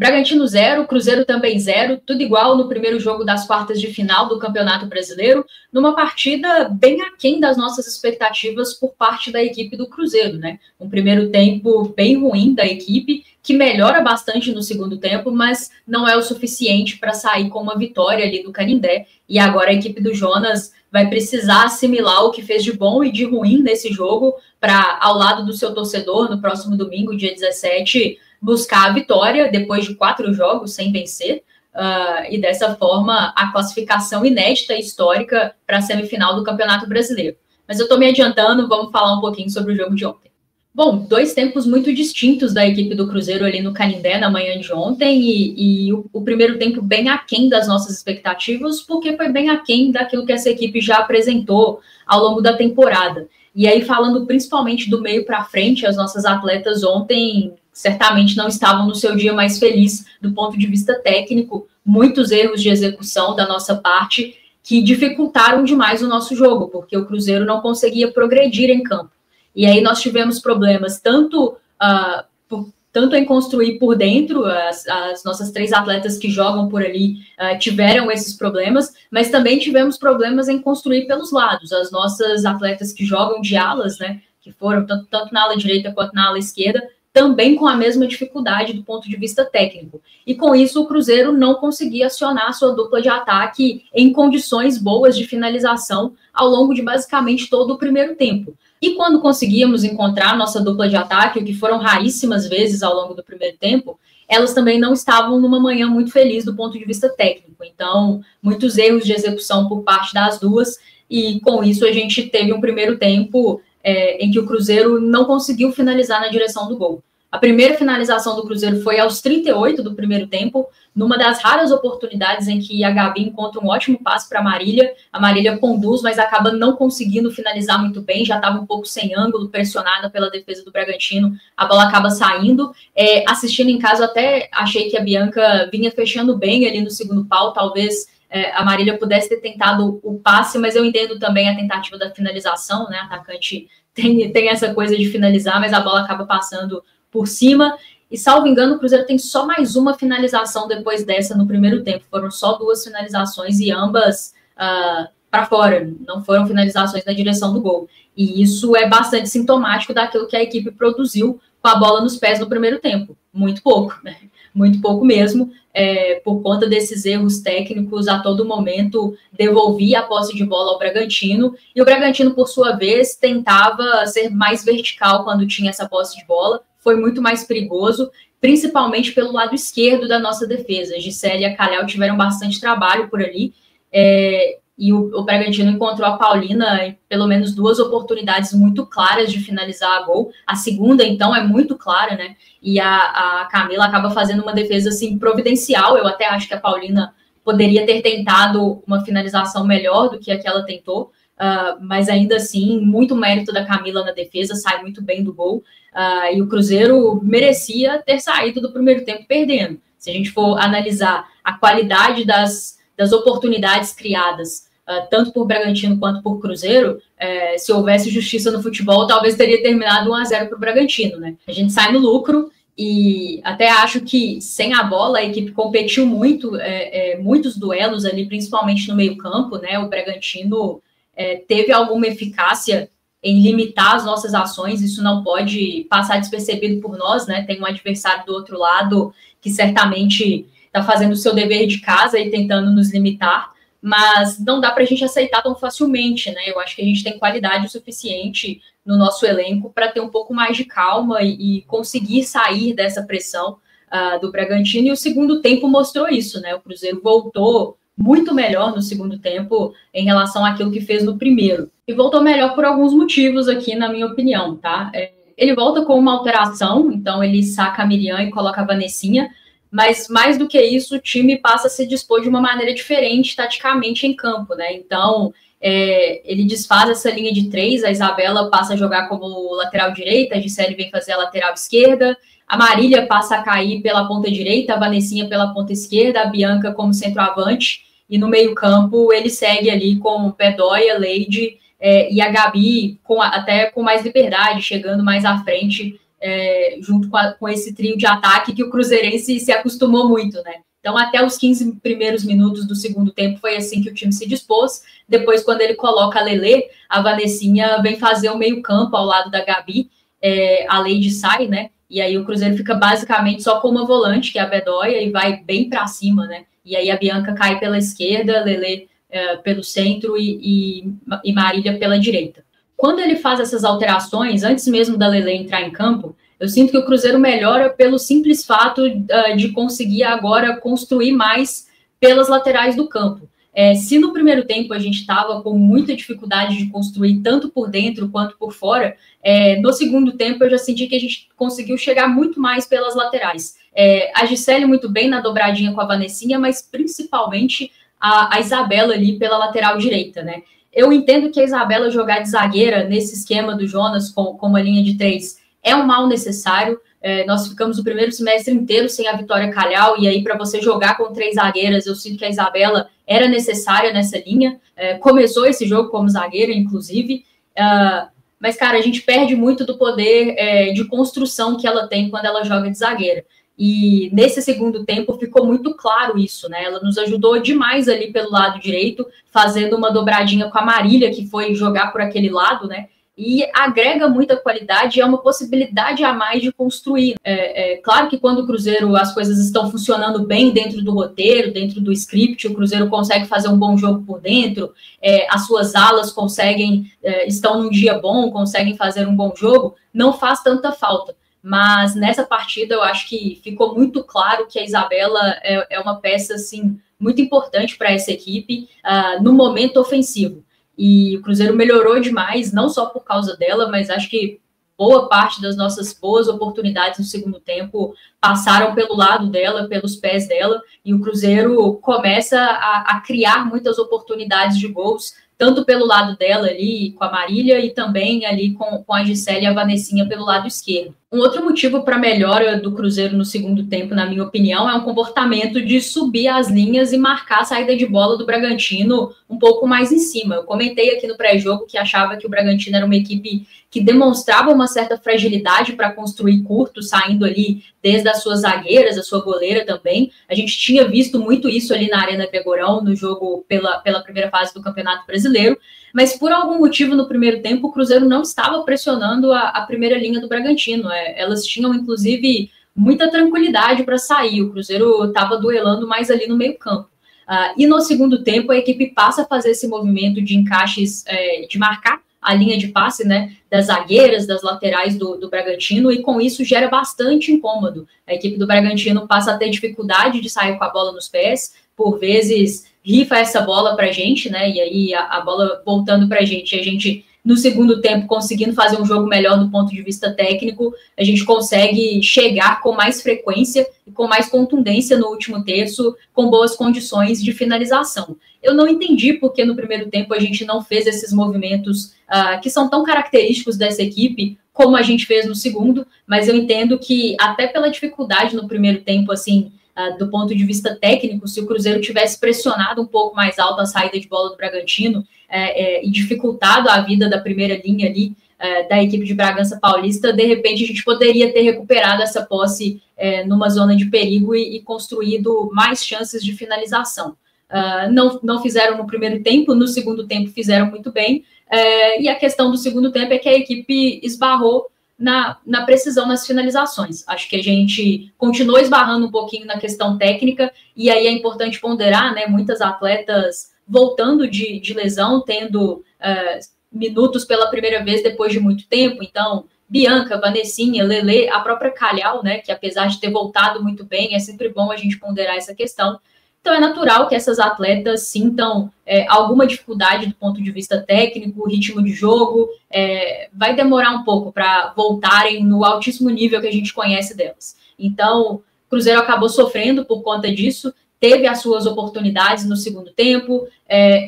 Bragantino 0, Cruzeiro também 0, tudo igual no primeiro jogo das quartas de final do Campeonato Brasileiro, numa partida bem aquém das nossas expectativas por parte da equipe do Cruzeiro, né? Um primeiro tempo bem ruim da equipe, que melhora bastante no segundo tempo, mas não é o suficiente para sair com uma vitória ali do Canindé, e agora a equipe do Jonas vai precisar assimilar o que fez de bom e de ruim nesse jogo para, ao lado do seu torcedor, no próximo domingo, dia 17, buscar a vitória depois de 4 jogos sem vencer, e dessa forma a classificação inédita e histórica para a semifinal do Campeonato Brasileiro. Mas eu estou me adiantando, vamos falar um pouquinho sobre o jogo de ontem. Bom, 2 tempos muito distintos da equipe do Cruzeiro ali no Canindé na manhã de ontem, e o primeiro tempo bem aquém das nossas expectativas, porque foi bem aquém daquilo que essa equipe já apresentou ao longo da temporada. E aí, falando principalmente do meio para frente, as nossas atletas ontem certamente não estavam no seu dia mais feliz do ponto de vista técnico, muitos erros de execução da nossa parte que dificultaram demais o nosso jogo, porque o Cruzeiro não conseguia progredir em campo. E aí nós tivemos problemas tanto em construir por dentro, as nossas 3 atletas que jogam por ali tiveram esses problemas, mas também tivemos problemas em construir pelos lados. As nossas atletas que jogam de alas, né, que foram tanto na ala direita quanto na ala esquerda, também com a mesma dificuldade do ponto de vista técnico. E com isso o Cruzeiro não conseguia acionar a sua dupla de ataque em condições boas de finalização ao longo de basicamente todo o primeiro tempo. E quando conseguíamos encontrar nossa dupla de ataque, o que foram raríssimas vezes ao longo do primeiro tempo, elas também não estavam numa manhã muito feliz do ponto de vista técnico. Então, muitos erros de execução por parte das duas, e com isso a gente teve um primeiro tempo em que o Cruzeiro não conseguiu finalizar na direção do gol. A primeira finalização do Cruzeiro foi aos 38 do primeiro tempo, numa das raras oportunidades em que a Gabi encontra um ótimo passe para a Marília conduz, mas acaba não conseguindo finalizar muito bem, já estava um pouco sem ângulo, pressionada pela defesa do Bragantino, a bola acaba saindo. Assistindo em casa, até achei que a Bianca vinha fechando bem ali no segundo pau, talvez a Marília pudesse ter tentado o passe, mas eu entendo também a tentativa da finalização, né? A atacante tem essa coisa de finalizar, mas a bola acaba passando por cima, e salvo engano o Cruzeiro tem só mais uma finalização depois dessa no primeiro tempo, foram só 2 finalizações e ambas para fora, não foram finalizações na direção do gol, e isso é bastante sintomático daquilo que a equipe produziu com a bola nos pés no primeiro tempo, muito pouco, né? Muito pouco mesmo, por conta desses erros técnicos, a todo momento devolvia a posse de bola ao Bragantino, e o Bragantino, por sua vez, tentava ser mais vertical quando tinha essa posse de bola, foi muito mais perigoso, principalmente pelo lado esquerdo da nossa defesa. Gisele e a Calhau tiveram bastante trabalho por ali, e o Bragantino encontrou a Paulina em pelo menos 2 oportunidades muito claras de finalizar a gol. A segunda, então, é muito clara, né? E a Camila acaba fazendo uma defesa assim, providencial. Eu até acho que a Paulina poderia ter tentado uma finalização melhor do que a que ela tentou, mas ainda assim, muito mérito da Camila na defesa, sai muito bem do gol. E o Cruzeiro merecia ter saído do primeiro tempo perdendo. Se a gente for analisar a qualidade das oportunidades criadas, tanto por Bragantino quanto por Cruzeiro, se houvesse justiça no futebol, talvez teria terminado 1-0 para o Bragantino, né? A gente sai no lucro, e até acho que sem a bola a equipe competiu muito, muitos duelos ali, principalmente no meio campo, né? O Bragantino teve alguma eficácia em limitar as nossas ações, isso não pode passar despercebido por nós, né? Tem um adversário do outro lado que certamente está fazendo o seu dever de casa e tentando nos limitar, mas não dá para a gente aceitar tão facilmente, né? Eu acho que a gente tem qualidade o suficiente no nosso elenco para ter um pouco mais de calma e conseguir sair dessa pressão do Bragantino, e o segundo tempo mostrou isso, né? O Cruzeiro voltou muito melhor no segundo tempo em relação àquilo que fez no primeiro. E voltou melhor por alguns motivos aqui, na minha opinião, tá? Ele volta com uma alteração, então ele saca a Miriam e coloca a Vanessinha, mas mais do que isso, o time passa a se dispor de uma maneira diferente taticamente em campo, né? Então, ele desfaz essa linha de 3, a Isabela passa a jogar como lateral direita, a Gisele vem fazer a lateral esquerda, a Marília passa a cair pela ponta direita, a Vanessinha pela ponta esquerda, a Bianca como centroavante, e no meio-campo ele segue ali com Pedóia, Leide e a Gabi até com mais liberdade, chegando mais à frente, junto com esse trio de ataque que o cruzeirense se acostumou muito, né? Então, até os 15 primeiros minutos do segundo tempo foi assim que o time se dispôs. Depois, quando ele coloca a Lelê, a Vanessinha vem fazer o meio-campo ao lado da Gabi, a Lady sai, né? E aí o Cruzeiro fica basicamente só com uma volante, que é a Bedoya, e vai bem para cima, né? E aí a Bianca cai pela esquerda, Lelê pelo centro e Marília pela direita. Quando ele faz essas alterações, antes mesmo da Lelê entrar em campo, eu sinto que o Cruzeiro melhora pelo simples fato de conseguir agora construir mais pelas laterais do campo. Se no primeiro tempo a gente estava com muita dificuldade de construir tanto por dentro quanto por fora, no segundo tempo eu já senti que a gente conseguiu chegar muito mais pelas laterais. A Gisele muito bem na dobradinha com a Vanessinha, mas principalmente a Isabela ali pela lateral direita, né? Eu entendo que a Isabela jogar de zagueira nesse esquema do Jonas com uma linha de 3 é um mal necessário. Nós ficamos o primeiro semestre inteiro sem a Vitória Calhau, e aí para você jogar com 3 zagueiras, eu sinto que a Isabela era necessária nessa linha. Começou esse jogo como zagueira, inclusive, mas, cara, a gente perde muito do poder de construção que ela tem quando ela joga de zagueira. E nesse segundo tempo ficou muito claro isso, né? Ela nos ajudou demais ali pelo lado direito, fazendo uma dobradinha com a Marília, que foi jogar por aquele lado, né? E agrega muita qualidade, é uma possibilidade a mais de construir. Claro que quando o Cruzeiro, as coisas estão funcionando bem dentro do roteiro, dentro do script, o Cruzeiro consegue fazer um bom jogo por dentro, as suas alas estão num dia bom, conseguem fazer um bom jogo, não faz tanta falta. Mas nessa partida eu acho que ficou muito claro que a Isabela é uma peça assim, muito importante para essa equipe no momento ofensivo. E o Cruzeiro melhorou demais, não só por causa dela, mas acho que boa parte das nossas boas oportunidades no segundo tempo passaram pelo lado dela, pelos pés dela, e o Cruzeiro começa a criar muitas oportunidades de gols, tanto pelo lado dela ali com a Marília e também ali com a Gisele e a Vanessinha pelo lado esquerdo. Um outro motivo para a melhora do Cruzeiro no segundo tempo, na minha opinião, é um comportamento de subir as linhas e marcar a saída de bola do Bragantino um pouco mais em cima. Eu comentei aqui no pré-jogo que achava que o Bragantino era uma equipe que demonstrava uma certa fragilidade para construir curto, saindo ali desde as suas zagueiras, a sua goleira também. A gente tinha visto muito isso ali na Arena Gregorão, no jogo pela primeira fase do Campeonato Brasileiro, mas por algum motivo no primeiro tempo o Cruzeiro não estava pressionando a primeira linha do Bragantino. Elas tinham, inclusive, muita tranquilidade para sair. O Cruzeiro estava duelando mais ali no meio campo. E no segundo tempo a equipe passa a fazer esse movimento de encaixes, de marcar a linha de passe, né, das zagueiras, das laterais do Bragantino, e com isso gera bastante incômodo. A equipe do Bragantino passa a ter dificuldade de sair com a bola nos pés, por vezes rifa essa bola para a gente, né, e aí a bola voltando para a gente, no segundo tempo, conseguindo fazer um jogo melhor do ponto de vista técnico, a gente consegue chegar com mais frequência e com mais contundência no último terço, com boas condições de finalização. Eu não entendi porque no primeiro tempo a gente não fez esses movimentos que são tão característicos dessa equipe, como a gente fez no segundo, mas eu entendo que até pela dificuldade no primeiro tempo, assim, do ponto de vista técnico, se o Cruzeiro tivesse pressionado um pouco mais alto a saída de bola do Bragantino e dificultado a vida da primeira linha ali da equipe de Bragança Paulista, de repente a gente poderia ter recuperado essa posse numa zona de perigo e construído mais chances de finalização. Não fizeram no primeiro tempo, no segundo tempo fizeram muito bem, e a questão do segundo tempo é que a equipe esbarrou na precisão nas finalizações. Acho que a gente continuou esbarrando um pouquinho na questão técnica, e aí é importante ponderar, né, muitas atletas voltando de lesão, tendo minutos pela primeira vez depois de muito tempo. Então, Bianca, Vanessinha, Lelê, a própria Calhau, né, que apesar de ter voltado muito bem, é sempre bom a gente ponderar essa questão. Então, é natural que essas atletas sintam alguma dificuldade do ponto de vista técnico, ritmo de jogo. Vai demorar um pouco para voltarem no altíssimo nível que a gente conhece delas. Então, o Cruzeiro acabou sofrendo por conta disso, teve as suas oportunidades no segundo tempo,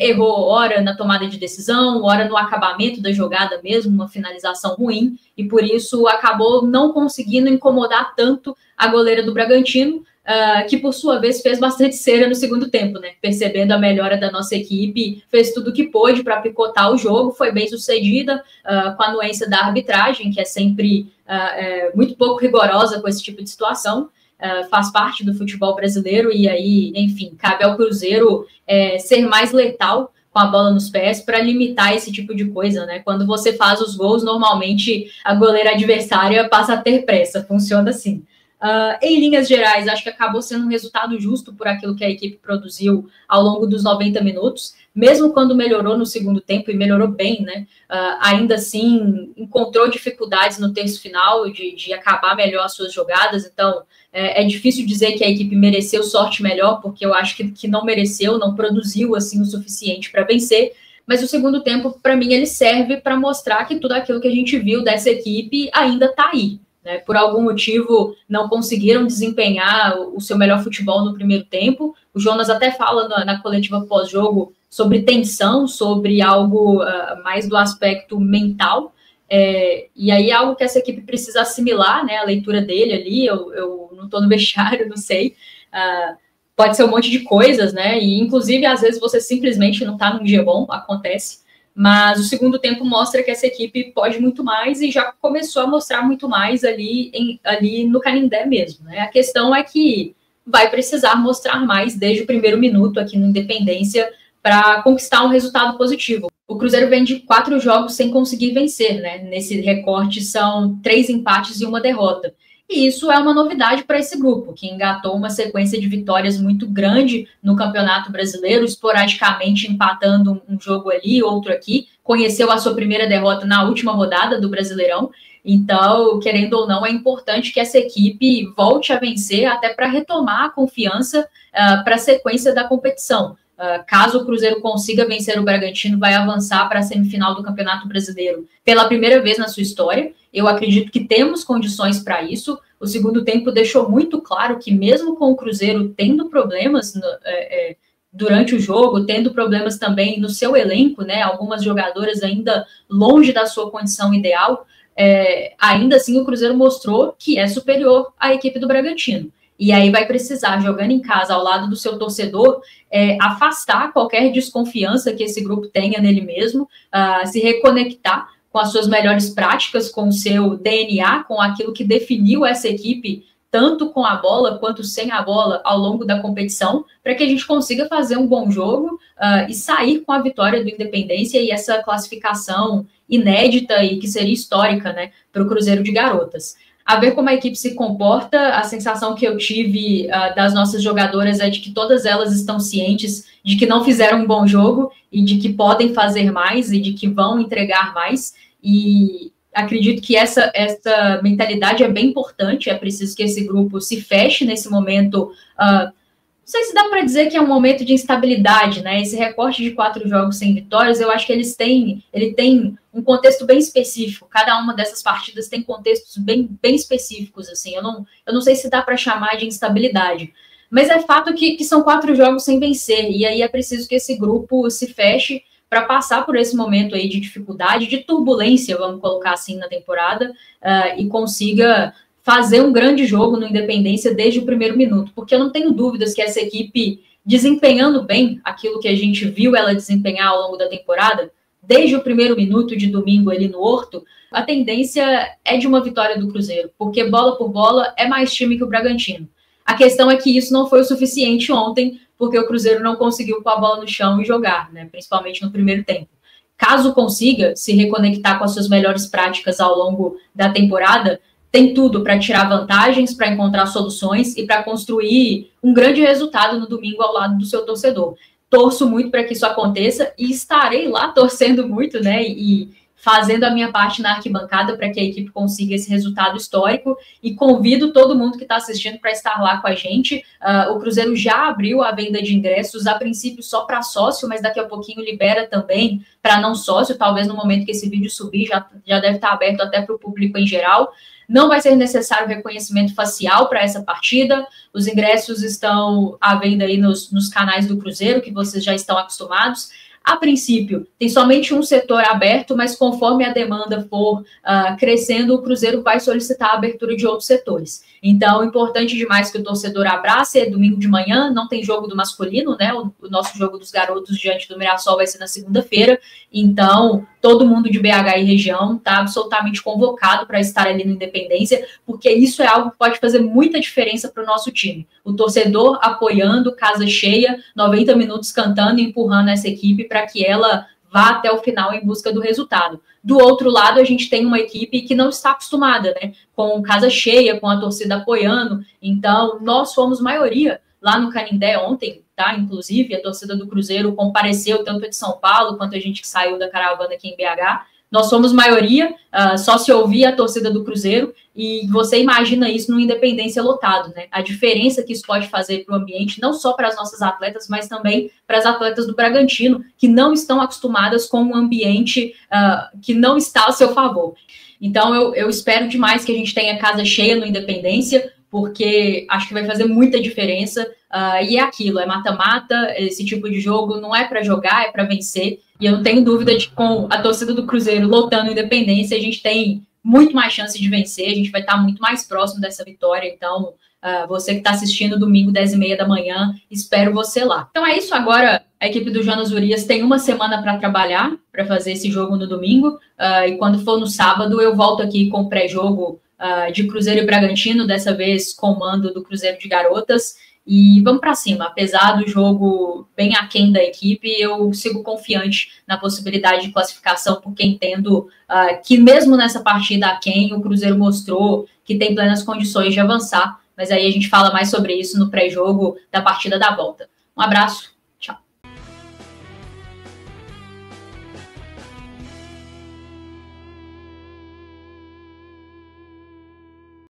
errou hora na tomada de decisão, hora no acabamento da jogada mesmo, uma finalização ruim, e por isso acabou não conseguindo incomodar tanto a goleira do Bragantino, que por sua vez fez bastante cera no segundo tempo, né? Percebendo a melhora da nossa equipe, fez tudo o que pôde para picotar o jogo, foi bem sucedida, com a anuência da arbitragem, que é sempre muito pouco rigorosa com esse tipo de situação. Faz parte do futebol brasileiro, e aí, enfim, cabe ao Cruzeiro ser mais letal com a bola nos pés para limitar esse tipo de coisa, né? Quando você faz os gols, normalmente a goleira adversária passa a ter pressa, funciona assim. Em linhas gerais, acho que acabou sendo um resultado justo por aquilo que a equipe produziu ao longo dos 90 minutos, mesmo quando melhorou no segundo tempo, e melhorou bem, né? Ainda assim, encontrou dificuldades no terço final de acabar melhor as suas jogadas, então é difícil dizer que a equipe mereceu sorte melhor, porque eu acho que não mereceu, não produziu assim o suficiente para vencer, mas o segundo tempo, para mim, ele serve para mostrar que tudo aquilo que a gente viu dessa equipe ainda está aí. Né, por algum motivo não conseguiram desempenhar o seu melhor futebol no primeiro tempo. O Jonas até fala na coletiva pós-jogo sobre tensão, sobre algo mais do aspecto mental, e aí é algo que essa equipe precisa assimilar, né, a leitura dele ali. Eu não estou no vestiário, não sei, pode ser um monte de coisas, né, e inclusive às vezes você simplesmente não está num dia bom, acontece. Mas o segundo tempo mostra que essa equipe pode muito mais, e já começou a mostrar muito mais ali no Canindé mesmo, né? A questão é que vai precisar mostrar mais desde o primeiro minuto aqui no Independência para conquistar um resultado positivo. O Cruzeiro vem de 4 jogos sem conseguir vencer, né? Nesse recorte são 3 empates e 1 derrota. E isso é uma novidade para esse grupo, que engatou uma sequência de vitórias muito grande no Campeonato Brasileiro, esporadicamente empatando um jogo ali, outro aqui. Conheceu a sua primeira derrota na última rodada do Brasileirão. Então, querendo ou não, é importante que essa equipe volte a vencer, até para retomar a confiança para a sequência da competição. Caso o Cruzeiro consiga vencer o Bragantino, vai avançar para a semifinal do Campeonato Brasileiro pela primeira vez na sua história. Eu acredito que temos condições para isso. O segundo tempo deixou muito claro que, mesmo com o Cruzeiro tendo problemas durante o jogo, tendo problemas também no seu elenco, né, algumas jogadoras ainda longe da sua condição ideal, ainda assim o Cruzeiro mostrou que é superior à equipe do Bragantino. E aí vai precisar, jogando em casa ao lado do seu torcedor, afastar qualquer desconfiança que esse grupo tenha nele mesmo, se reconectar com as suas melhores práticas, com o seu DNA, com aquilo que definiu essa equipe, tanto com a bola quanto sem a bola, ao longo da competição, para que a gente consiga fazer um bom jogo e sair com a vitória do Independência e essa classificação inédita e que seria histórica, né, para o Cruzeiro de Garotas. A ver como a equipe se comporta, a sensação que eu tive das nossas jogadoras é de que todas elas estão cientes de que não fizeram um bom jogo e de que podem fazer mais e de que vão entregar mais. E acredito que essa mentalidade é bem importante. É preciso que esse grupo se feche nesse momento. Não sei se dá para dizer que é um momento de instabilidade, né? Esse recorte de 4 jogos sem vitórias, eu acho que ele tem um contexto bem específico. Cada uma dessas partidas tem contextos bem específicos, assim. Eu não sei se dá para chamar de instabilidade, mas é fato que são 4 jogos sem vencer, e aí é preciso que esse grupo se feche para passar por esse momento aí de dificuldade, de turbulência, vamos colocar assim, na temporada, e consiga fazer um grande jogo no Independência desde o primeiro minuto, porque eu não tenho dúvidas que essa equipe, desempenhando bem aquilo que a gente viu ela desempenhar ao longo da temporada, desde o primeiro minuto de domingo ali no Horto, a tendência é de uma vitória do Cruzeiro, porque bola por bola é mais time que o Bragantino. A questão é que isso não foi o suficiente ontem, porque o Cruzeiro não conseguiu pôr a bola no chão e jogar, né, principalmente no primeiro tempo. Caso consiga se reconectar com as suas melhores práticas ao longo da temporada, tem tudo para tirar vantagens, para encontrar soluções e para construir um grande resultado no domingo ao lado do seu torcedor. Torço muito para que isso aconteça e estarei lá torcendo muito, né, e fazendo a minha parte na arquibancada para que a equipe consiga esse resultado histórico, e convido todo mundo que está assistindo para estar lá com a gente. O Cruzeiro já abriu a venda de ingressos, a princípio só para sócio, mas daqui a pouquinho libera também para não sócio, talvez no momento que esse vídeo subir já deve estar aberto até para o público em geral. Não vai ser necessário reconhecimento facial para essa partida. Os ingressos estão à venda aí nos canais do Cruzeiro, que vocês já estão acostumados. A princípio, tem somente um setor aberto, mas conforme a demanda for crescendo, o Cruzeiro vai solicitar a abertura de outros setores. Então, importante demais que o torcedor abrace. É domingo de manhã, não tem jogo do masculino, né? O nosso jogo dos garotos diante do Mirassol vai ser na segunda-feira. Então, todo mundo de BH e região está absolutamente convocado para estar ali no Independência, porque isso é algo que pode fazer muita diferença para o nosso time. O torcedor apoiando, casa cheia, 90 minutos cantando e empurrando essa equipe para que ela vá até o final em busca do resultado. Do outro lado, a gente tem uma equipe que não está acostumada, né? Com casa cheia, com a torcida apoiando. Então, nós fomos maioria lá no Canindé ontem, tá? Inclusive, a torcida do Cruzeiro compareceu tanto de São Paulo quanto a gente que saiu da caravana aqui em BH. Nós somos maioria, só se ouvir a torcida do Cruzeiro, e você imagina isso no Independência lotado, né? A diferença que isso pode fazer para o ambiente, não só para as nossas atletas, mas também para as atletas do Bragantino, que não estão acostumadas com um ambiente que não está a seu favor. Então, eu espero demais que a gente tenha casa cheia no Independência, porque acho que vai fazer muita diferença. E é aquilo, é mata-mata, esse tipo de jogo não é para jogar, é para vencer. E eu não tenho dúvida de que com a torcida do Cruzeiro lotando Independência, a gente tem muito mais chance de vencer, a gente vai estar muito mais próximo dessa vitória. Então, você que está assistindo domingo, 10h30 da manhã, espero você lá. Então é isso, agora a equipe do Jonas Urias tem uma semana para trabalhar, para fazer esse jogo no domingo, e quando for no sábado eu volto aqui com o pré-jogo de Cruzeiro e Bragantino, dessa vez com o mando do Cruzeiro de Garotas, e vamos para cima. Apesar do jogo bem aquém da equipe, eu sigo confiante na possibilidade de classificação, porque entendo que mesmo nessa partida aquém, o Cruzeiro mostrou que tem plenas condições de avançar, mas aí a gente fala mais sobre isso no pré-jogo da partida da volta. Um abraço.